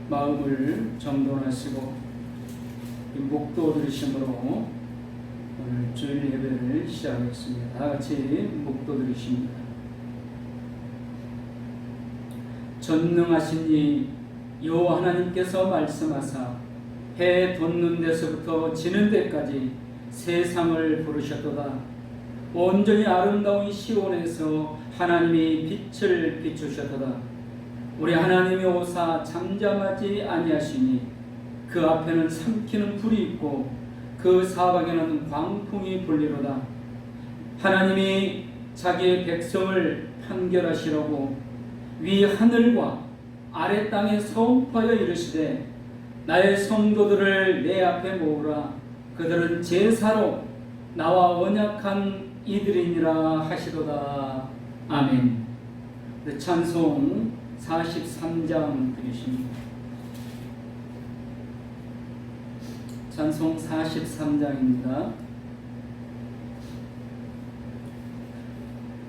마음을 정돈하시고 목도 들으심으로 오늘 주일 예배를 시작하겠습니다. 다 같이 목도 들으십니다. 전능하신 이 여호와 하나님께서 말씀하사 해 돋는 데서부터 지는 데까지 세상을 부르셨도다. 온전히 아름다운 시온에서 하나님이 빛을 비추셨도다. 우리 하나님이 오사 잠잠하지 아니하시니 그 앞에는 삼키는 불이 있고 그 사방에는 광풍이 불리로다. 하나님이 자기의 백성을 판결하시려고 위 하늘과 아래 땅에 선포하여 이르시되 나의 성도들을 내 앞에 모으라. 그들은 제사로 나와 언약한 이들이니라 하시도다. 아멘. 찬송 43장 드리십니다. 찬송 43장입니다.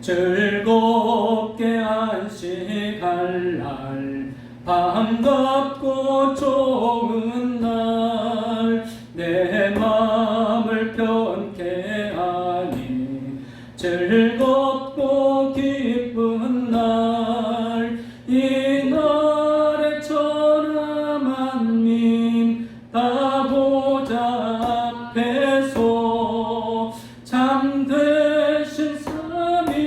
즐겁게 안식할 날, 반갑고 좋은 날, 내 마음을 편케 하니 즐겁고 기쁜 날, 이 날에 천하 만민 다 보좌 앞에서 참되신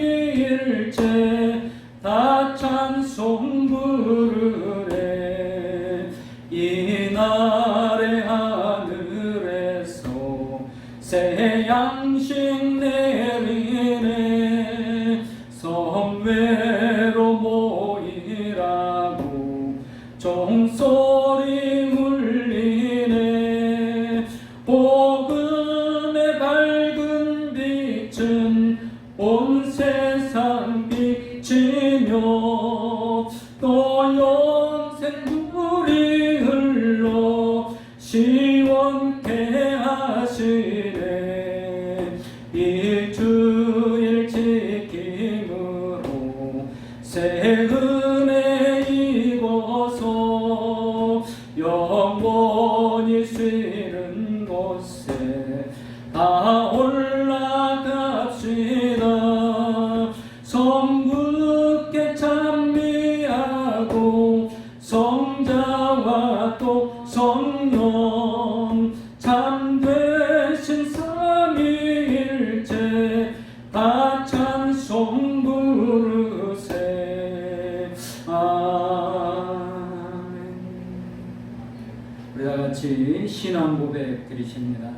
삼위일체 다 찬송 부르네. 이 날에 하늘에서 새 양식 내리네. 성회로 모이라고 종소리 울리네. 복음의 밝은 빛은 온 세상 비치며 또 영생 물이 흘러 시원케 하시네. 이 주일 지킴으로 새 은혜 입어서 영원히 쉬는 곳에 다 올라갑시다. 성부께 찬미하고 성자와 또 성령 참되신 삼위일체 다 찬송 부르세. 아멘. 우리 다 같이 신앙 고백 드리십니다.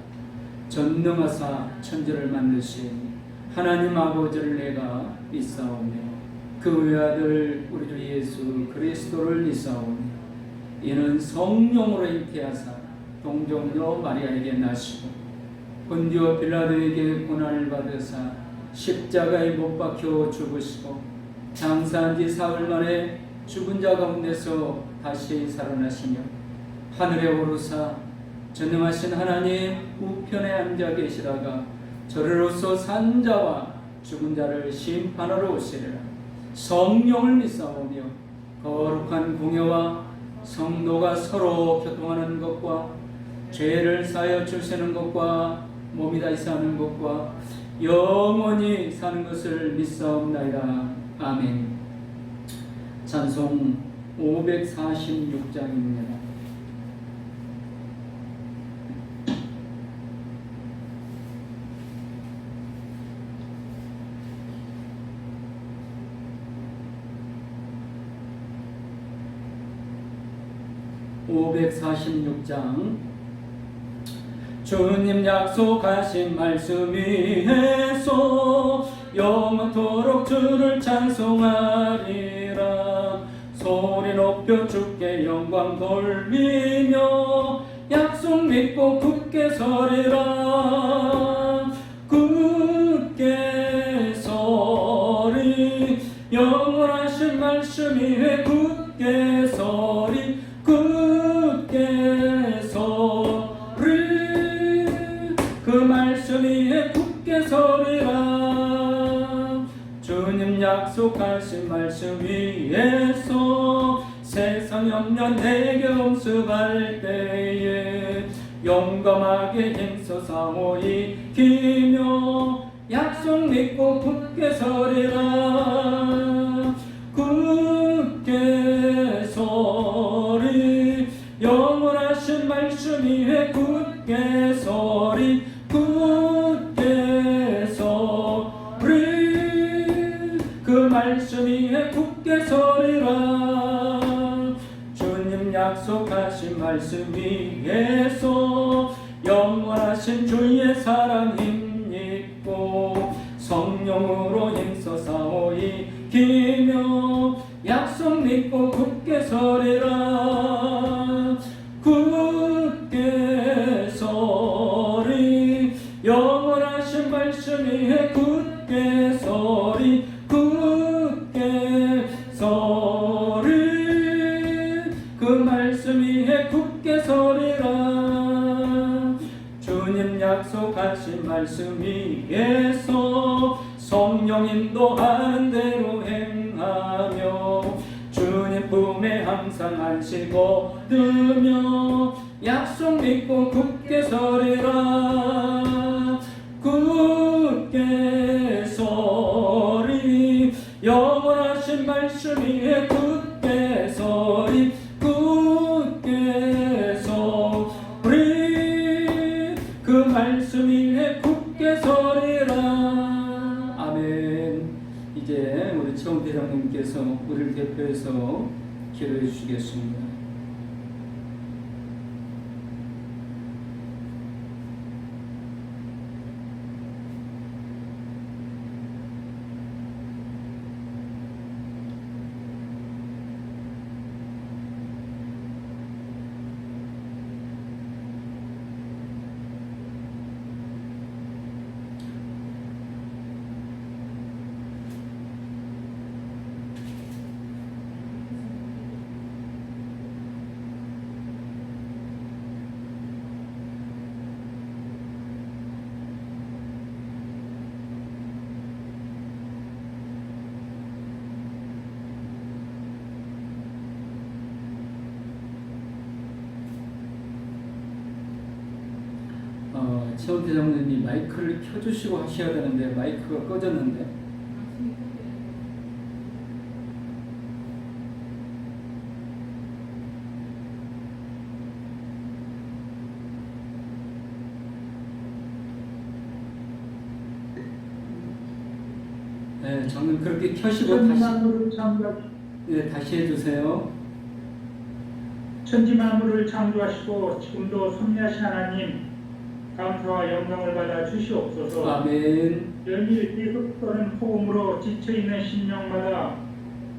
전능하사 천지를 만드신 하나님 아버지를 내가 믿사오며 그 외아들 우리 주 예수 그리스도를 믿사오며 이는 성령으로 잉태하사 동정녀 마리아에게 나시고 본디오 빌라도에게 고난을 받으사 십자가에 못 박혀 죽으시고 장사한 지 사흘 만에 죽은 자 가운데서 다시 살아나시며 하늘에 오르사 전능하신 하나님 우편에 앉아 계시다가 저리로서 산 자와 죽은 자를 심판하러 오시리라. 성령을 믿사오며 거룩한 공예와 성도가 서로 교통하는 것과 죄를 사하여 주시는 것과 몸이 다시 사는 것과 영원히 사는 것을 믿사옵나이다. 아멘. 찬송 546장입니다. (546장) 주님 약속하신 말씀 위에서 영원토록 주를 찬송하리라. 소리 높여 주께 영광 돌리며 약속 믿고 굳게 서리라. 굳게 서리 영원하신 말씀 위에 굳게 서리. 굳게 서리 그 말씀 위에 굳게 서리라. 주님 약속하신 말씀 위에서 세상 세상 염려 내게 엄습할 때에 용감하게 힘써 이기며 약속 믿고 굳게 서리라. 굳게 서리 영원하신 말씀 위에 굳게 서리. 굳게 서리 그 말씀 위에 굳게 서리라. 주님 약속하신 말씀 위에서 영원하신 주의 사랑 힘입고 성령으로 힘써 이기며 약속 믿고 굳게 서리라. 굳게 서리 영원하신 말씀 위에 굳게 서리. 굳게 서리 그 말씀 위에 굳게 서리라. 주님 약속하신 말씀 위에서 성령 인도하는 대로 행하며 주님 품에 항상 안식 얻으며 약속 믿고 굳게 서리라. 굳게 서리 영원하신 말씀 위에 굳게 서리. 굳게 서리 그 말씀 위에 굳게 서리라. 아멘. 이제 우리 최원 대장님께서 우리를 대표해서 기도해 주시겠습니다. 최원 대장님이 마이크를 켜주시고 하셔야 되는데 마이크가 꺼졌는데. 네, 저는 그렇게 켜시고 다시 해주세요. 천지 만물을 창조하시고 지금도 섭리하신 하나님, 감사와 영광을 받아 주시옵소서. 아멘. 연일 계속 떠는 호흡으로 지쳐있는 심령마다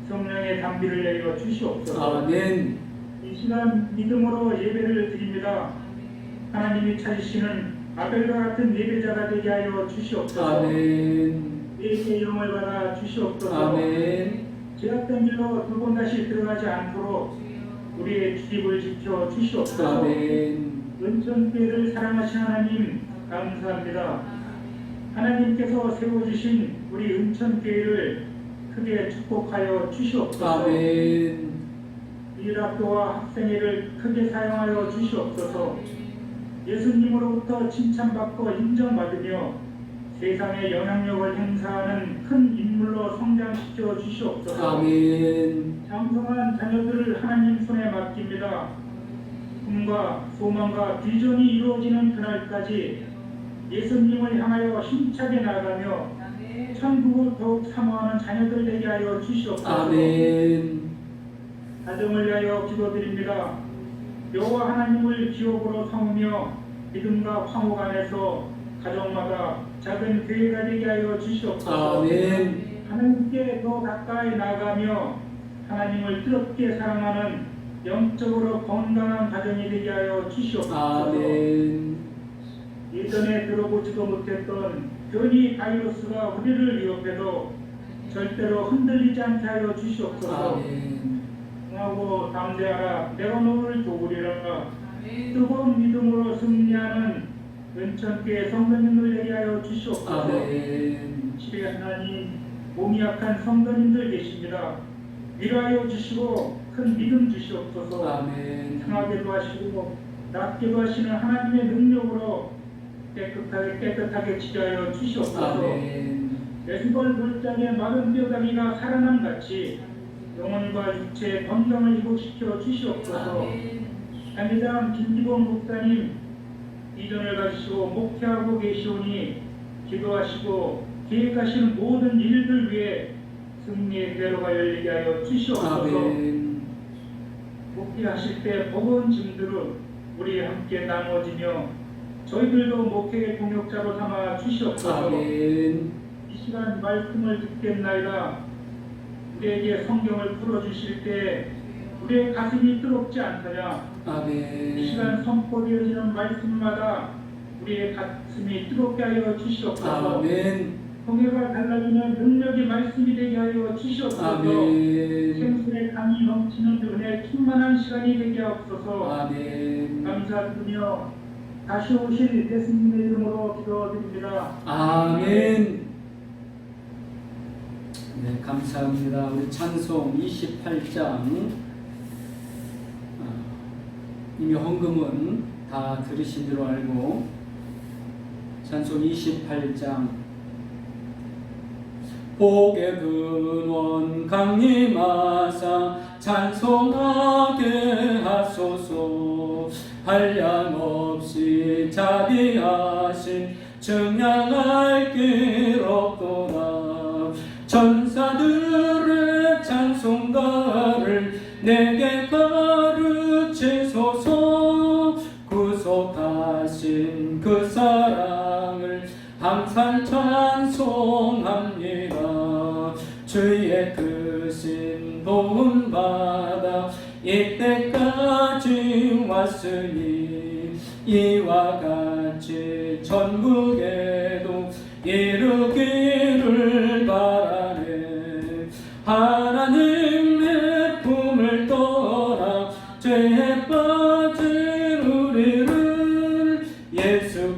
성령의 담비를 내려 주시옵소서. 아멘. 이 시간 믿음으로 예배를 드립니다. 하나님이 찾으시는 아벨과 같은 예배자가 되게 하여 주시옵소서. 아멘. 예수의 영을 받아 주시옵소서. 아멘. 제약된 길로 두 번 다시 들어가지 않도록 우리의 출입을 지켜 주시옵소서. 아멘. 은천교회를 사랑하신 하나님 감사합니다. 하나님께서 세워주신 우리 은천교회를 크게 축복하여 주시옵소서. 아멘. 일학교와 학생회를 크게 사용하여 주시옵소서. 예수님으로부터 칭찬받고 인정받으며 세상에 영향력을 행사하는 큰 인물로 성장시켜 주시옵소서. 아멘. 장성한 자녀들을 하나님 손에 맡깁니다. 꿈과 소망과 비전이 이루어지는 그날까지 예수님을 향하여 힘차게 나아가며 천국을 더욱 사모하는 자녀들 되게 하여 주시옵소서. 아멘. 가정을 위하여 기도드립니다. 여호와 하나님을 기업으로 삼으며 믿음과 화목 안에서 가정마다 작은 교회가 되게 하여 주시옵소서. 아멘. 하나님께 더 가까이 나아가며 하나님을 뜨겁게 사랑하는 영적으로 건강한 가정이 되게 하여 주시옵소서. 아멘. 예전에 들어보지도 못했던 변이 바이러스가 우리를 위협해도 절대로 흔들리지 않게 하여 주시옵소서. 아멘. 하고 담대하라 내가 너를 도우리라. 뜨거운 믿음으로 승리하는 은천교회 성도님들 되게 하여 주시옵소서. 아멘. 집에 하나님 몸이 약한 성도님들 계십니다. 위로하여 주시고 큰 믿음 주시옵소서. 아멘. 강하게도 하시고 낮게도 하시는 하나님의 능력으로 깨끗하게 치료하여 주시옵소서. 아멘. 에스벌 불장의 마른 뼈다귀가 살아남같이 영혼과 육체의 건강을 회복시켜 주시옵소서. 단회장 김기범 목사님 비전을 가지시고 목회하고 계시오니 기도하시고 계획하시는 모든 일들 위해 승리의 대로가 열리게 하여 주시옵소서. 아멘. 목회하실 때 버거운 짐들은 우리 함께 나눠지며 저희들도 목회의 동역자로 삼아 주시옵소서. 아멘. 이 시간 말씀을 듣겠나이다. 우리에게 성경을 풀어주실 때 우리의 가슴이 뜨겁지 않더냐. 아멘. 이 시간 선포되어지는 말씀마다 우리의 가슴이 뜨겁게 하여 주시옵소서. 아멘. 통해가 달라지는 능력의 말씀이 되게 하여 주시옵소서. 아멘. 생수의 강이 넘치는 은혜 충만한 시간이 되게 하옵소서. 아멘. 감사드리며 다시 오실 예수님의 이름으로 기도드립니다. 아멘. 네, 감사합니다. 우리 찬송 28장 이미 헌금은 다 들으신 줄 알고 찬송 28장 복의 근원 강림하사 찬송하게 하소서. 한량없이 자비하신 증량할 길 없도다. 천사들의 찬송가를 내게 가르치소서. 구속하신 그 사랑을 항상 찬송합니다. 주의 크신 도움 받아 이때까지 왔으니 이와 같이 천국에도 이르기를 바라네. 하나님의 품을 떠나 죄에 빠진 우리를 예수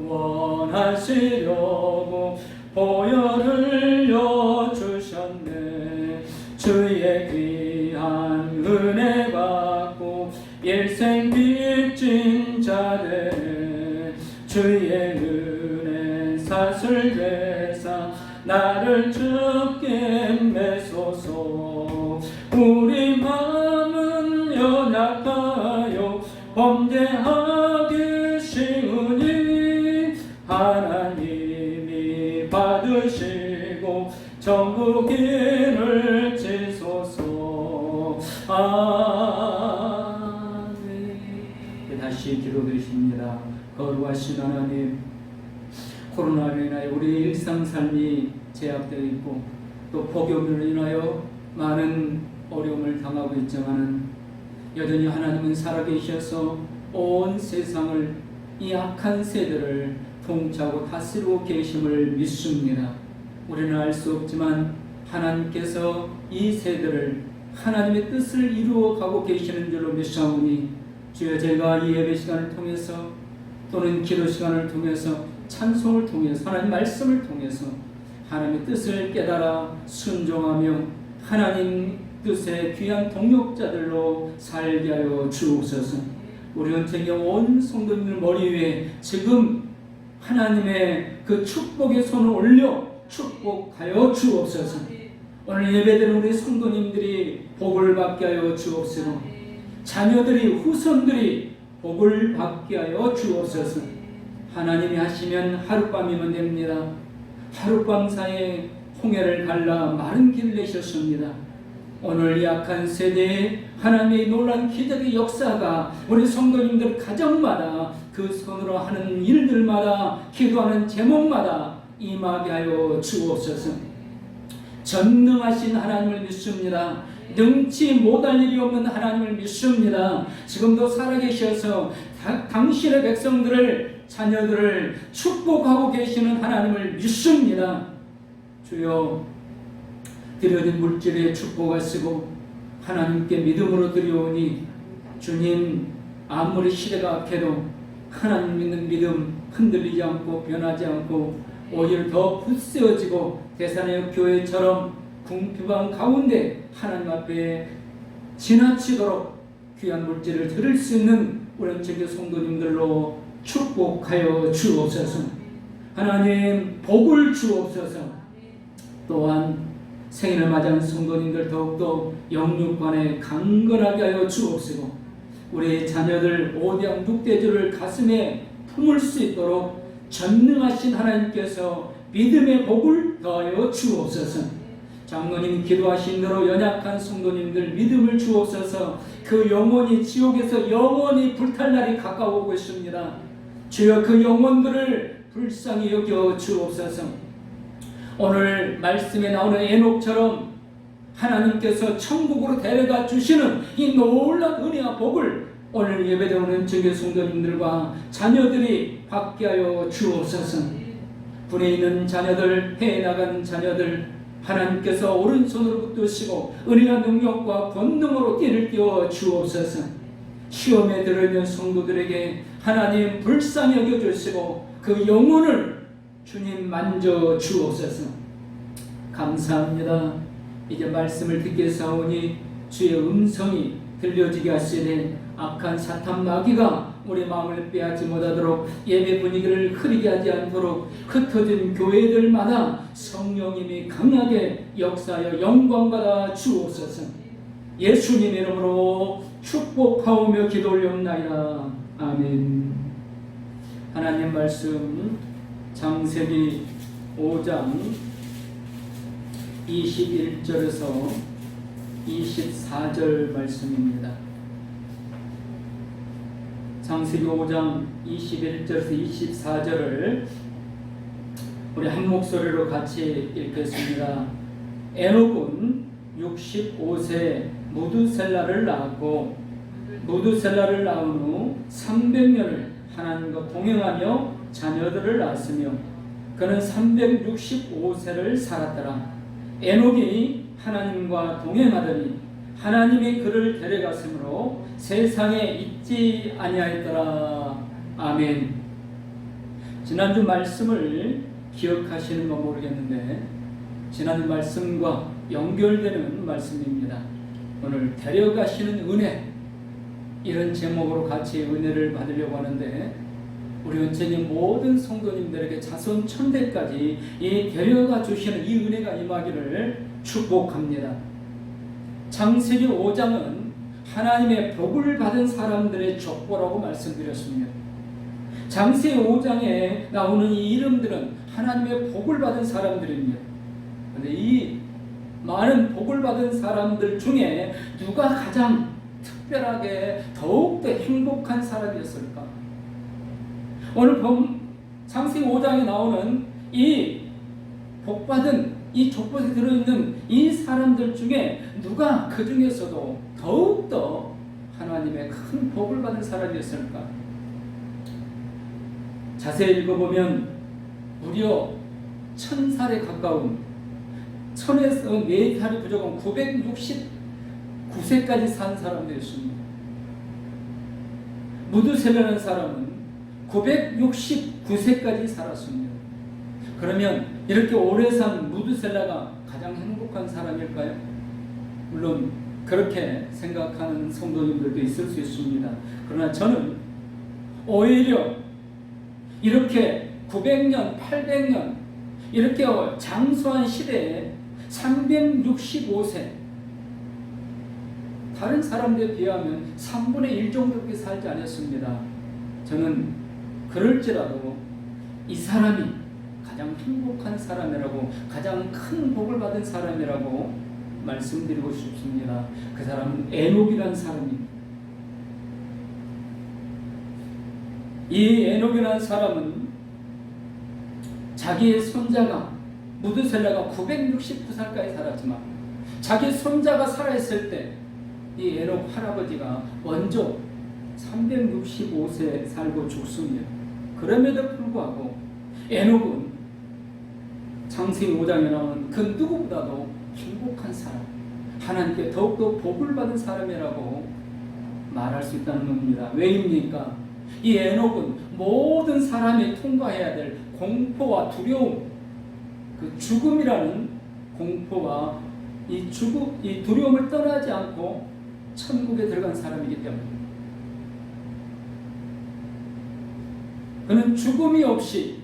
구원하시려고 보혈을 여주셨네. 주의 귀한 은혜 받고 일생 빚진 자들 주의 은혜 사슬되사 나를 주께 매소서. 우리 마음은 연약하여 범죄하기 쉬우니 하나님이 받으시고 천국인을 지소서. 아멘. 다시 기도드리십니다. 거룩하신 하나님, 코로나로 인하여 우리 일상삶이 제약되어 있고 또 폭염으로 인하여 많은 어려움을 당하고 있지만 여전히 하나님은 살아계셔서 온 세상을, 이 악한 세대를 통치하고 다스리고 계심을 믿습니다. 우리는 알 수 없지만 하나님께서 이 세대를 하나님의 뜻을 이루어가고 계시는 줄로 믿사오니 주여, 제가 이 예배 시간을 통해서 또는 기도 시간을 통해서 찬송을 통해서 하나님 말씀을 통해서 하나님의 뜻을 깨달아 순종하며 하나님 뜻의 귀한 동역자들로 살게 하여 주옵소서. 우리 은총의 온 성도님들 머리 위에 지금 하나님의 그 축복의 손을 올려 축복하여 주옵소서. 오늘 예배드리는 우리 성도님들이 복을 받게 하여 주옵소서. 자녀들이, 후손들이 복을 받게 하여 주옵소서. 하나님이 하시면 하룻밤이면 됩니다. 하룻밤 사이에 홍해를 갈라 마른 길을 내셨습니다. 오늘 약한 세대에 하나님의 놀라운 기적의 역사가 우리 성도님들 가정마다 그 손으로 하는 일들마다 기도하는 제목마다 임하게 하여 주옵소서. 전능하신 하나님을 믿습니다. 능치 못할 일이 없는 하나님을 믿습니다. 지금도 살아계셔서 당신의 백성들을, 자녀들을 축복하고 계시는 하나님을 믿습니다. 주여, 드려진 물질에 축복하시고 하나님께 믿음으로 드려오니 주님, 아무리 시대가 악해도 하나님 믿는 믿음 흔들리지 않고 변하지 않고 오히려 더 굳세어지고 대산의 교회처럼 궁핍한 가운데 하나님 앞에 지나치도록 귀한 물질을 드릴 수 있는 우리 전교 성도님들로 축복하여 주옵소서. 하나님 복을 주옵소서. 또한 생일을 맞이한 성도님들 더욱더 영육간에 강건하게 하여 주옵시고 우리 자녀들 오대양 육대주를 가슴에 품을 수 있도록 전능하신 하나님께서 믿음의 복을 더하여 주옵소서. 장로님 기도하신 대로 연약한 성도님들 믿음을 주옵소서. 그 영혼이 지옥에서 영원히 불탈 날이 가까워오고 있습니다. 주여 그 영혼들을 불쌍히 여겨 주옵소서. 오늘 말씀에 나오는 에녹처럼 하나님께서 천국으로 데려가 주시는 이 놀라운 은혜와 복을 오늘 예배드리는 전교 성도님들과 자녀들이 받게 하여 주옵소서. 군에 있는 자녀들, 해외 나간 자녀들 하나님께서 오른손으로 붙드시고 은혜와 능력과 권능으로 띠를 띄워 주옵소서. 시험에 들어있는 성도들에게 하나님 불쌍히 여겨주시고 그 영혼을 주님 만져 주옵소서. 감사합니다. 이제 말씀을 듣게 사오니 주의 음성이 들려지게 하시되 악한 사탄 마귀가 우리 마음을 빼앗지 못하도록 예배 분위기를 흐리게 하지 않도록 흩어진 교회들마다 성령님이 강하게 역사하여 영광받아 주옵소서. 예수님 이름으로 축복하오며 기도 올려옵나이다. 아멘. 하나님 말씀 창세기 5장 21절에서 24절 말씀입니다. 창세기 5장 21절에서 24절을 우리 한 목소리로 같이 읽겠습니다. 에녹은 65세 무두셀라를 낳았고 무두셀라를 낳은 후 300년을 하나님과 동행하며 자녀들을 낳았으며 그는 365세를 살았더라. 에녹이 하나님과 동행하더니 하나님이 그를 데려갔으므로 세상에 있지 아니하였더라. 아멘. 지난주 말씀을 기억하시는 거 모르겠는데 지난주 말씀과 연결되는 말씀입니다. 오늘 데려가시는 은혜, 이런 제목으로 같이 은혜를 받으려고 하는데 우리 원체님 모든 성도님들에게 자손 천대까지 이 데려가 주시는 이 은혜가 임하기를 축복합니다. 창세기 5장은 하나님의 복을 받은 사람들의 족보라고 말씀드렸습니다. 창세기 5장에 나오는 이 이름들은 하나님의 복을 받은 사람들입니다. 그런데 이 많은 복을 받은 사람들 중에 누가 가장 특별하게 더욱더 행복한 사람이었을까? 오늘 창세기 5장에 나오는 이 복받은 이 족보에 들어있는 이 사람들 중에 누가 그 중에서도 더욱더 하나님의 큰 복을 받은 사람이었을까? 자세히 읽어보면 무려 1000살에 가까운 1000에서 4살이 부족한 969세까지 산 사람들이었습니다. 무두셀라라는 사람은 969세까지 살았습니다. 그러면 이렇게 오래 산 무두셀라가 가장 행복한 사람일까요? 물론 그렇게 생각하는 성도님들도 있을 수 있습니다. 그러나 저는 오히려 이렇게 900년, 800년 이렇게 장수한 시대에 365세 다른 사람들에 비하면 3분의 1 정도밖에 살지 않았습니다. 저는 그럴지라도 이 사람이 가장 행복한 사람이라고, 가장 큰 복을 받은 사람이라고 말씀드리고 싶습니다. 그 사람은 에녹이라는 사람입니다. 이 에녹이라는 사람은 자기의 손자가 무두셀라가 969살까지 살았지만 자기 손자가 살아있을 때 이 에녹 할아버지가 먼저 365세 살고 죽습니다. 그럼에도 불구하고 에녹은 창세기 5장에 나오는 그 누구보다도 행복한 사람, 하나님께 더욱더 복을 받은 사람이라고 말할 수 있다는 겁니다. 왜입니까? 이 에녹은 모든 사람이 통과해야 될 공포와 두려움, 그 죽음이라는 공포와 이 두려움을 떠나지 않고 천국에 들어간 사람이기 때문에 그는 죽음이 없이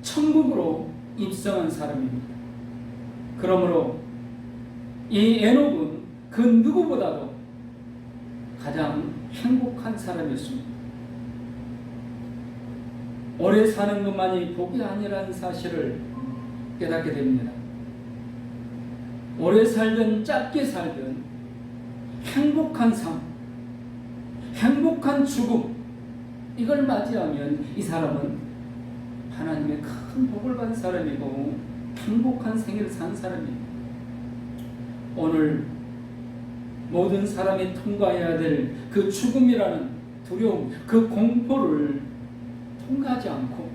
천국으로 입성한 사람입니다. 그러므로 이 에녹은 그 누구보다도 가장 행복한 사람이었습니다. 오래 사는 것만이 복이 아니라는 사실을 깨닫게 됩니다. 오래 살든 짧게 살든 행복한 삶, 행복한 죽음, 이걸 맞이하면 이 사람은 하나님의 큰 복을 받은 사람이고 행복한 생애를 산 사람입니다. 오늘 모든 사람이 통과해야 될 그 죽음이라는 두려움, 그 공포를 통과하지 않고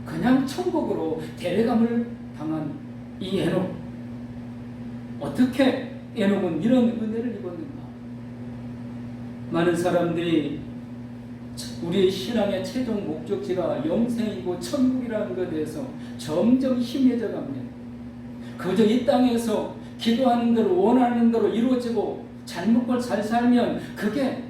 그냥 천국으로 데려감을 당한 이 에녹, 어떻게 에녹은 이런 은혜를 입었는가? 많은 사람들이 우리의 신앙의 최종 목적지가 영생이고 천국이라는 것에 대해서 점점 희미해져 갑니다. 그저 이 땅에서 기도하는 대로 원하는 대로 이루어지고 잘 먹고 잘 살면 그게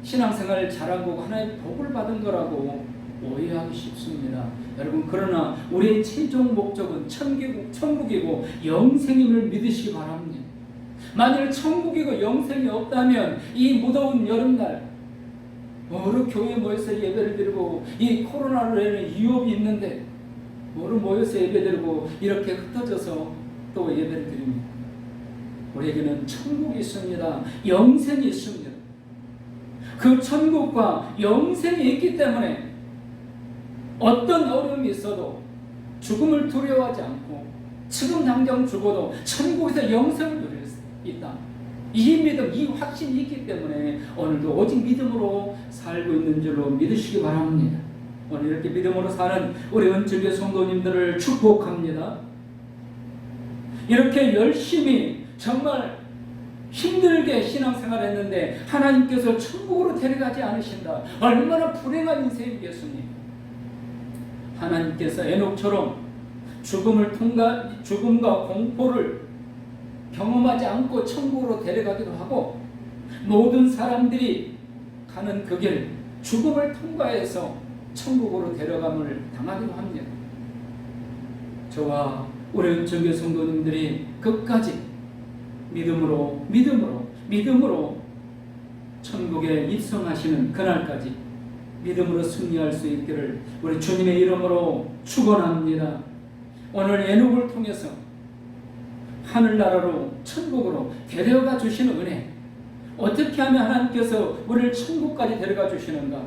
신앙생활을 잘한 거고 하나의 복을 받은 거라고 오해하기 쉽습니다. 여러분, 그러나 우리의 최종 목적은 천국이고 영생임을 믿으시기 바랍니다. 만일 천국이고 영생이 없다면 이 무더운 여름날 뭐로 교회에 모여서 예배를 드리고 이 코로나로 인해 위협이 있는데 뭐로 모여서 예배 드리고 이렇게 흩어져서 또 예배를 드립니다. 우리에게는 천국이 있습니다. 영생이 있습니다. 그 천국과 영생이 있기 때문에 어떤 어려움이 있어도 죽음을 두려워하지 않고 지금 당장 죽어도 천국에서 영생을 누릴 수 있다. 이 믿음, 이 확신이 있기 때문에 오늘도 오직 믿음으로 살고 있는 줄로 믿으시기 바랍니다. 오늘 이렇게 믿음으로 사는 우리 은총교회 성도님들을 축복합니다. 이렇게 열심히 정말 힘들게 신앙생활 했는데 하나님께서 천국으로 데려가지 않으신다. 얼마나 불행한 인생이겠습니까? 하나님께서 에녹처럼 죽음과 공포를 경험하지 않고 천국으로 데려가기도 하고 모든 사람들이 가는 그 길, 죽음을 통과해서 천국으로 데려감을 당하기도 합니다. 저와 우리 은총교회 성도님들이 끝까지 믿음으로 천국에 입성하시는 그날까지 믿음으로 승리할 수 있기를 우리 주님의 이름으로 축원합니다. 오늘 에녹을 통해서 하늘나라로 천국으로 데려가 주시는 은혜, 어떻게 하면 하나님께서 우리를 천국까지 데려가 주시는가?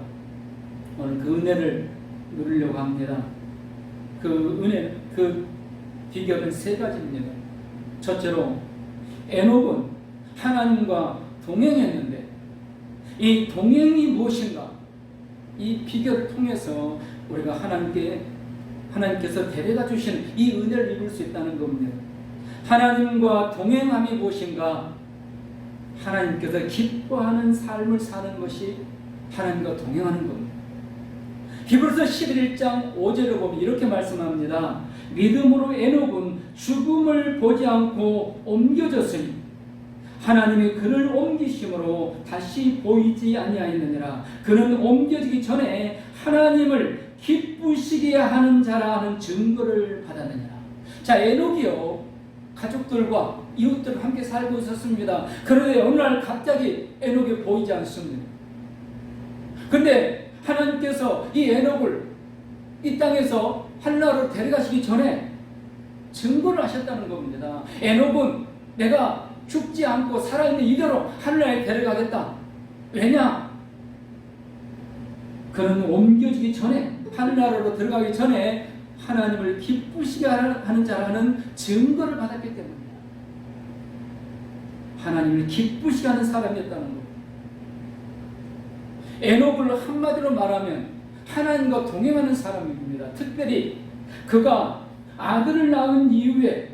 오늘 그 은혜를 누리려고 합니다. 그 은혜, 그 비결은 세 가지입니다. 첫째로 에녹은 하나님과 동행했는데 이 동행이 무엇인가? 이 비결을 통해서 우리가 하나님께서 데려가 주시는 이 은혜를 입을 수 있다는 겁니다. 하나님과 동행함이 무엇인가? 하나님께서 기뻐하는 삶을 사는 것이 하나님과 동행하는 겁니다. 히브리서 11장 5절을 보면 이렇게 말씀합니다. 믿음으로 에녹은 죽음을 보지 않고 옮겨졌으니 하나님이 그를 옮기심으로 다시 보이지 아니하였느니라. 그는 옮겨지기 전에 하나님을 기쁘시게 하는 자라 하는 증거를 받았느니라. 자, 에녹이요, 가족들과 이웃들과 함께 살고 있었습니다. 그런데 어느 날 갑자기 에녹이 보이지 않습니다. 근데 하나님께서 이 에녹을 이 땅에서 하늘나라로 데려가시기 전에 증거를 하셨다는 겁니다. 에녹은 내가 죽지 않고 살아있는 이대로 하늘나라에 데려가겠다. 왜냐? 그는 옮겨지기 전에, 하늘나라로 들어가기 전에 하나님을 기쁘시게 하는 자라는 증거를 받았기 때문입니다. 하나님을 기쁘시게 하는 사람이었다는 것. 에녹을 한마디로 말하면 하나님과 동행하는 사람입니다. 특별히 그가 아들을 낳은 이후에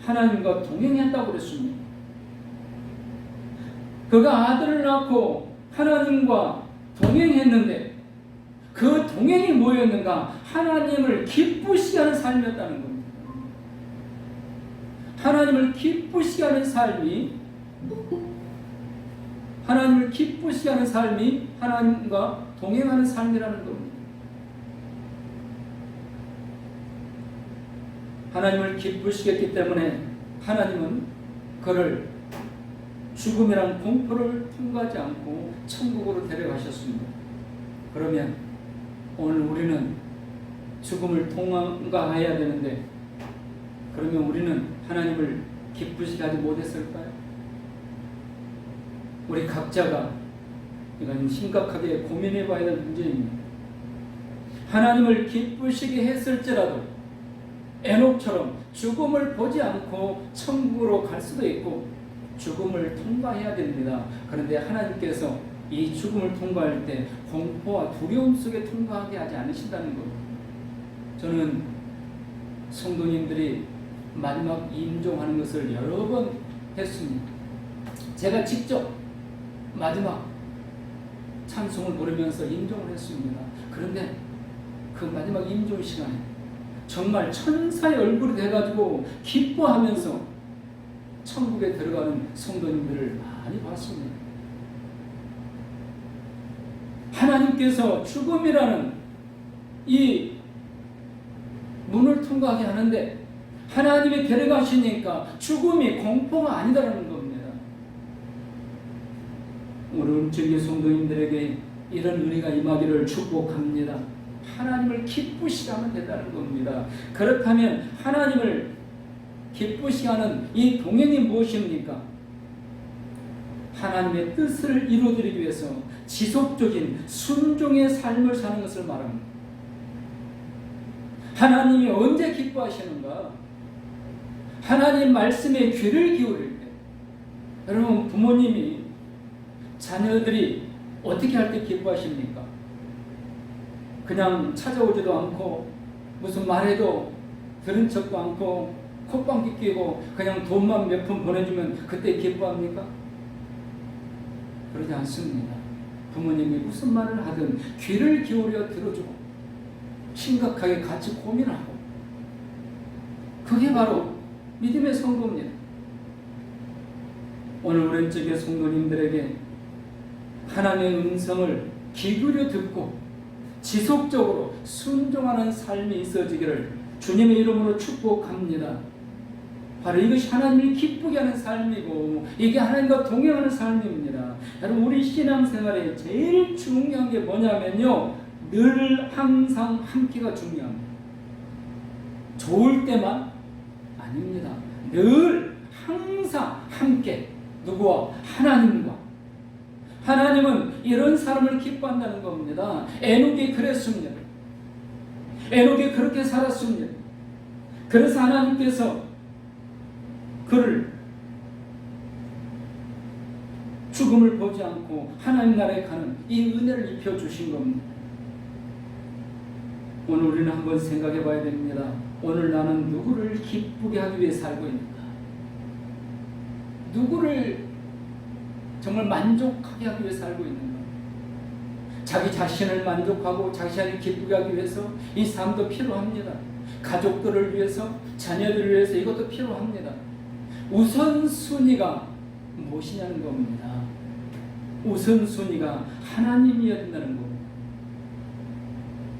하나님과 동행했다고 그랬습니다. 그가 아들을 낳고 하나님과 동행했는데 그 동행이 뭐였는가? 하나님을 기쁘시게 하는 삶이었다는 겁니다. 하나님을 기쁘시게 하는 삶이 하나님을 기쁘시게 하는 삶이 하나님과 동행하는 삶이라는 겁니다. 하나님을 기쁘시게 했기 때문에 하나님은 그를 죽음이란 공포를 통과하지 않고 천국으로 데려가셨습니다. 그러면 오늘 우리는 죽음을 통과해야 되는데, 그러면 우리는 하나님을 기쁘시게 하지 못했을까요? 우리 각자가 이건 심각하게 고민해 봐야 될 문제입니다. 하나님을 기쁘시게 했을지라도 에녹처럼 죽음을 보지 않고 천국으로 갈 수도 있고 죽음을 통과해야 됩니다. 그런데 하나님께서 이 죽음을 통과할 때 공포와 두려움 속에 통과하게 하지 않으신다는 것. 저는 성도님들이 마지막 임종하는 것을 여러 번 했습니다. 제가 직접 마지막 찬송을 부르면서 임종을 했습니다. 그런데 그 마지막 임종 시간에 정말 천사의 얼굴이 돼가지고 기뻐하면서 천국에 들어가는 성도님들을 많이 봤습니다. 하나님께서 죽음이라는 이 문을 통과하게 하는데 하나님이 데려가시니까 죽음이 공포가 아니다라는 겁니다. 오늘 음적인 성도님들에게 이런 은혜가 임하기를 축복합니다. 하나님을 기쁘시게 하면 된다는 겁니다. 그렇다면 하나님을 기쁘시게 하는 이 동행이 무엇입니까? 하나님의 뜻을 이루어드리기 위해서 지속적인 순종의 삶을 사는 것을 말합니다. 하나님이 언제 기뻐하시는가? 하나님 말씀에 귀를 기울일 때. 여러분, 부모님이 자녀들이 어떻게 할 때 기뻐하십니까? 그냥 찾아오지도 않고 무슨 말해도 들은 척도 않고 콧방귀 끼고 그냥 돈만 몇 푼 보내주면 그때 기뻐합니까? 그러지 않습니다. 부모님이 무슨 말을 하든 귀를 기울여 들어주고 심각하게 같이 고민하고, 그게 바로 믿음의 성도입니다. 오늘 오른쪽의 성도님들에게 하나님의 음성을 귀 기울여 듣고 지속적으로 순종하는 삶이 있어지기를 주님의 이름으로 축복합니다. 바로 이것이 하나님을 기쁘게 하는 삶이고 이게 하나님과 동행하는 삶입니다. 여러분, 우리 신앙생활에 제일 중요한 게 뭐냐면요, 늘 항상 함께가 중요합니다. 좋을 때만 아닙니다. 늘 항상 함께. 누구와? 하나님과. 하나님은 이런 사람을 기뻐한다는 겁니다. 에녹이 그랬습니다. 에녹이 그렇게 살았습니다. 그래서 하나님께서 그를 죽음을 보지 않고 하나님 나라에 가는 이 은혜를 입혀주신 겁니다. 오늘 우리는 한번 생각해 봐야 됩니다. 오늘 나는 누구를 기쁘게 하기 위해 살고 있는가? 누구를 정말 만족하게 하기 위해 살고 있는가? 자기 자신을 만족하고 자신을 기쁘게 하기 위해서 이 삶도 필요합니다. 가족들을 위해서, 자녀들을 위해서 이것도 필요합니다. 우선순위가 무엇이냐는 겁니다. 우선순위가 하나님이어야 된다는 겁니다.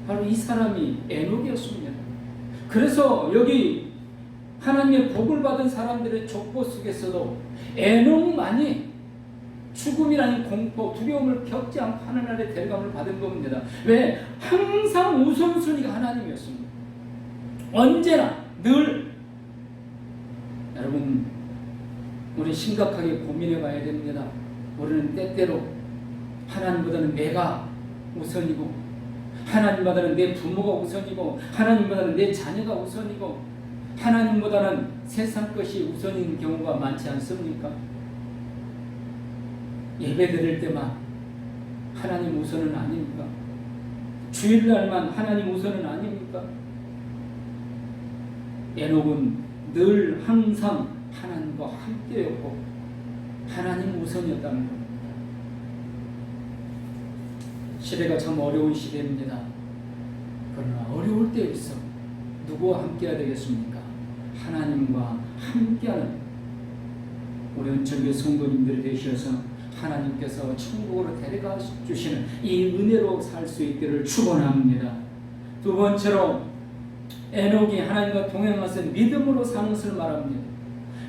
바로 이 사람이 에녹이었습니다. 그래서 여기 하나님의 복을 받은 사람들의 족보 속에서도 에녹만이 죽음이라는 공포, 두려움을 겪지 않고 하나님 나라의 데려감을 받은 겁니다. 왜? 항상 우선순위가 하나님이었습니다. 언제나 늘. 여러분, 우리 심각하게 고민해 봐야 됩니다. 우리는 때때로 하나님보다는 내가 우선이고, 하나님보다는 내 부모가 우선이고, 하나님보다는 내 자녀가 우선이고, 하나님보다는 세상 것이 우선인 경우가 많지 않습니까? 예배 드릴 때만 하나님 우선은 아닙니까? 주일날만 하나님 우선은 아닙니까? 에녹은 늘 항상 하나님과 함께였고 하나님 우선이었다는 겁니다. 시대가 참 어려운 시대입니다. 그러나 어려울 때일수록 누구와 함께해야 되겠습니까? 하나님과 함께하는 우리 은총의 성도님들이 되셔서 하나님께서 천국으로 데려가 주시는 이 은혜로 살 수 있기를 축원합니다. 두 번째로 에녹이 하나님과 동행하면서 믿음으로 사는 것을 말합니다.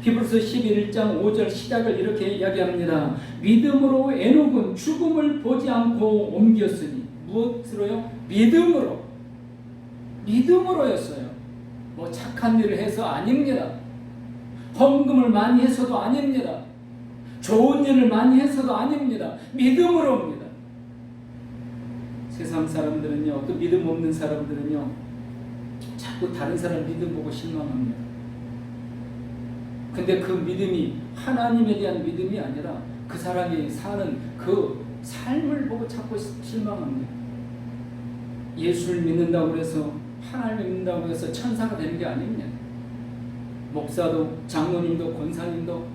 히브리서 11장 5절 시작을 이렇게 이야기합니다. 믿음으로 에녹은 죽음을 보지 않고 옮겼으니 무엇으로요? 믿음으로였어요. 뭐 착한 일을 해서 아닙니다. 헌금을 많이 해서도 아닙니다. 좋은 일을 많이 해서도 아닙니다. 믿음으로입니다. 세상 사람들은요, 또 믿음 없는 사람들은요, 자꾸 다른 사람 믿음 보고 실망합니다. 근데 그 믿음이 하나님에 대한 믿음이 아니라 그 사람이 사는 그 삶을 보고 자꾸 실망합니다. 예수를 믿는다고 해서, 하나님을 믿는다고 해서 천사가 되는 게 아닙니다. 목사도 장로님도 권사님도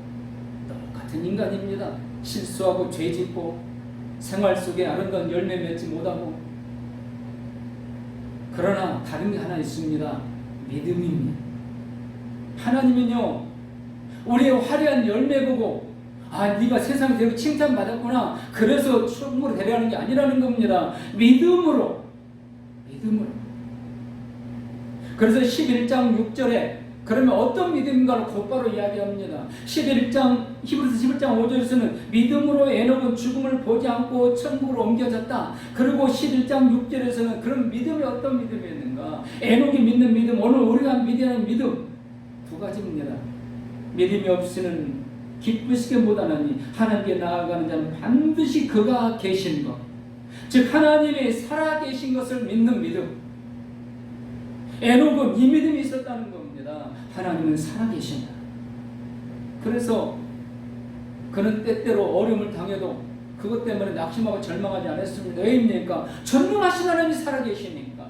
똑같은 인간입니다. 실수하고 죄짓고 생활 속에 아름다운 열매 맺지 못하고. 그러나 다른 게 하나 있습니다. 믿음입니다. 하나님은요, 우리의 화려한 열매 보고 네가 세상에 대고 칭찬받았구나, 그래서 천국으로 데려가는 게 아니라는 겁니다. 믿음으로. 그래서 11장 6절에 그러면 어떤 믿음인가를 곧바로 이야기합니다. 히브리서 11장 5절에서는 믿음으로 에녹은 죽음을 보지 않고 천국으로 옮겨졌다. 그리고 11장 6절에서는 그런 믿음이 어떤 믿음이었는가? 에녹이 믿는 믿음, 오늘 우리가 믿는 믿음 두 가지입니다. 믿음이 없이는 기쁘시게 못하나니 하나님께 나아가는 자는 반드시 그가 계신 것, 즉 하나님이 살아계신 것을 믿는 믿음. 에녹은 이 믿음이 있었다는 겁니다. 하나님은 살아계신다. 그래서 그는 때때로 어려움을 당해도 그것 때문에 낙심하고 절망하지 않았습니다. 왜입니까? 전능하신 하나님이 살아계시니까.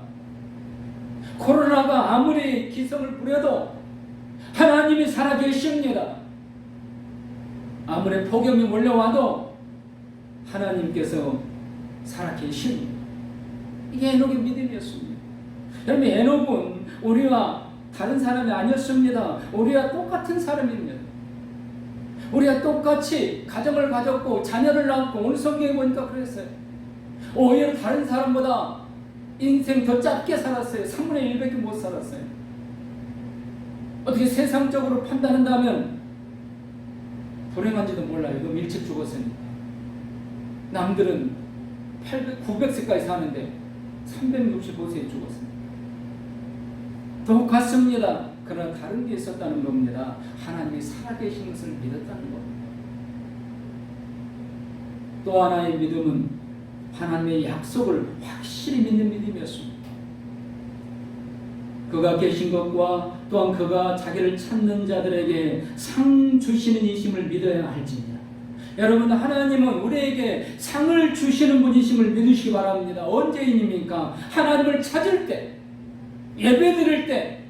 코로나가 아무리 기성을 부려도 하나님이 살아계십니다. 아무리 폭염이 몰려와도 하나님께서 살아계십니다. 이게 에녹의 믿음이었습니다. 여러분, 에녹은 우리와 다른 사람이 아니었습니다. 우리와 똑같은 사람입니다. 우리가 똑같이 가정을 가졌고 자녀를 낳았고, 오늘 성경에 보니까 그랬어요. 오히려 다른 사람보다 인생 더 짧게 살았어요. 3분의 1밖에 못 살았어요. 어떻게 세상적으로 판단한다면 불행한지도 몰라요. 너무 일찍 죽었으니까. 남들은 900세까지 사는데 365세에 죽었습니다. 똑같습니다. 그러나 다른 게 있었다는 겁니다. 하나님이 살아계신 것을 믿었다는 겁니다. 또 하나의 믿음은 하나님의 약속을 확실히 믿는 믿음이었습니다. 그가 계신 것과 또한 그가 자기를 찾는 자들에게 상 주시는 이심을 믿어야 할지니라. 여러분, 하나님은 우리에게 상을 주시는 분이심을 믿으시기 바랍니다. 언제입니까? 하나님을 찾을 때, 예배 드릴 때.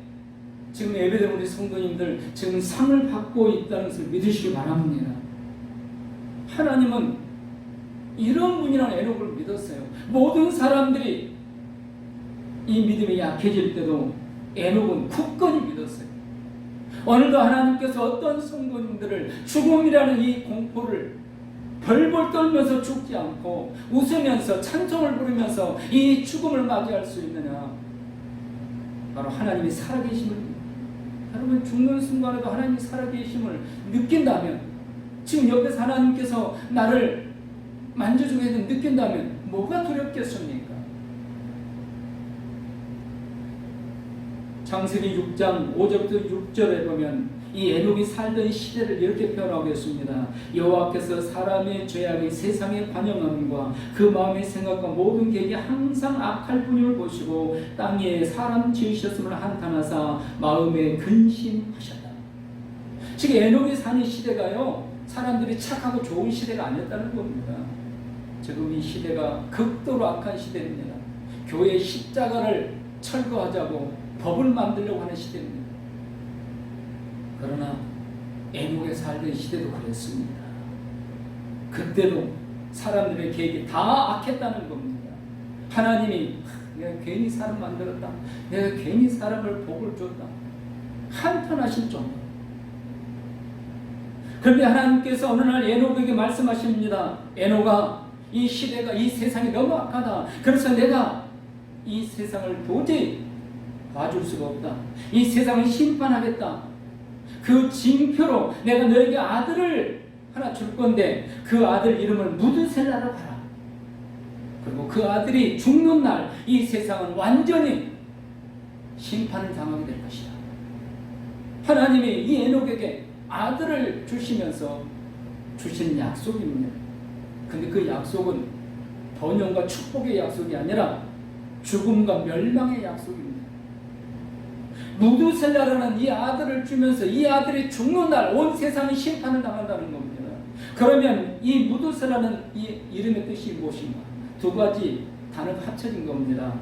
지금 예배드리는 우리 성도님들 지금 상을 받고 있다는 것을 믿으시기 바랍니다. 하나님은 이런 분이라는 에녹을 믿었어요. 모든 사람들이 이 믿음이 약해질 때도 에녹은 굳건히 믿었어요. 오늘도 하나님께서 어떤 성도님들을 죽음이라는 이 공포를 벌벌 떨면서 죽지 않고 웃으면서 찬송을 부르면서 이 죽음을 맞이할 수 있느냐? 바로 하나님이 살아계심을, 여러분 죽는 순간에도 하나님이 살아계심을 느낀다면, 지금 옆에서 하나님께서 나를 만져주게 해서 느낀다면 뭐가 두렵겠습니까? 창세기 6장 5절부터 6절에 보면 이 에녹이 살던 시대를 이렇게 표현하고 있습니다. 여호와께서 사람의 죄악이 세상의 관영함과 그 마음의 생각과 모든 계획이 항상 악할 뿐임을 보시고 땅에 사람 지으셨음을 한탄하사 마음에 근심하셨다. 지금 에녹이 사는 시대가요, 사람들이 착하고 좋은 시대가 아니었다는 겁니다. 지금 이 시대가 극도로 악한 시대입니다. 교회 십자가를 철거하자고 법을 만들려고 하는 시대입니다. 그러나 에녹에 살던 시대도 그랬습니다. 그때도 사람들의 계획이 다 악했다는 겁니다. 하나님이 내가 괜히 사람 만들었다, 내가 괜히 사람을 복을 줬다, 한탄하실 정도. 그런데 하나님께서 어느 날 에녹에게 말씀하십니다. 에녹아, 이 시대가, 이 세상이 너무 악하다. 그래서 내가 이 세상을 도저히 봐줄 수가 없다. 이 세상을 심판하겠다. 그 징표로 내가 너에게 아들을 하나 줄 건데 그 아들 이름을 무드셀라라고 하라. 그리고 그 아들이 죽는 날 이 세상은 완전히 심판을 당하게 될 것이다. 하나님이 이 에녹에게 아들을 주시면서 주신 약속입니다. 근데 그 약속은 번영과 축복의 약속이 아니라 죽음과 멸망의 약속입니다. 무드셀라라는 이 아들을 주면서 이 아들이 죽는 날 온 세상이 심판을 당한다는 겁니다. 그러면 이 무드셀라는 이 이름의 뜻이 무엇인가? 두 가지 단어가 합쳐진 겁니다.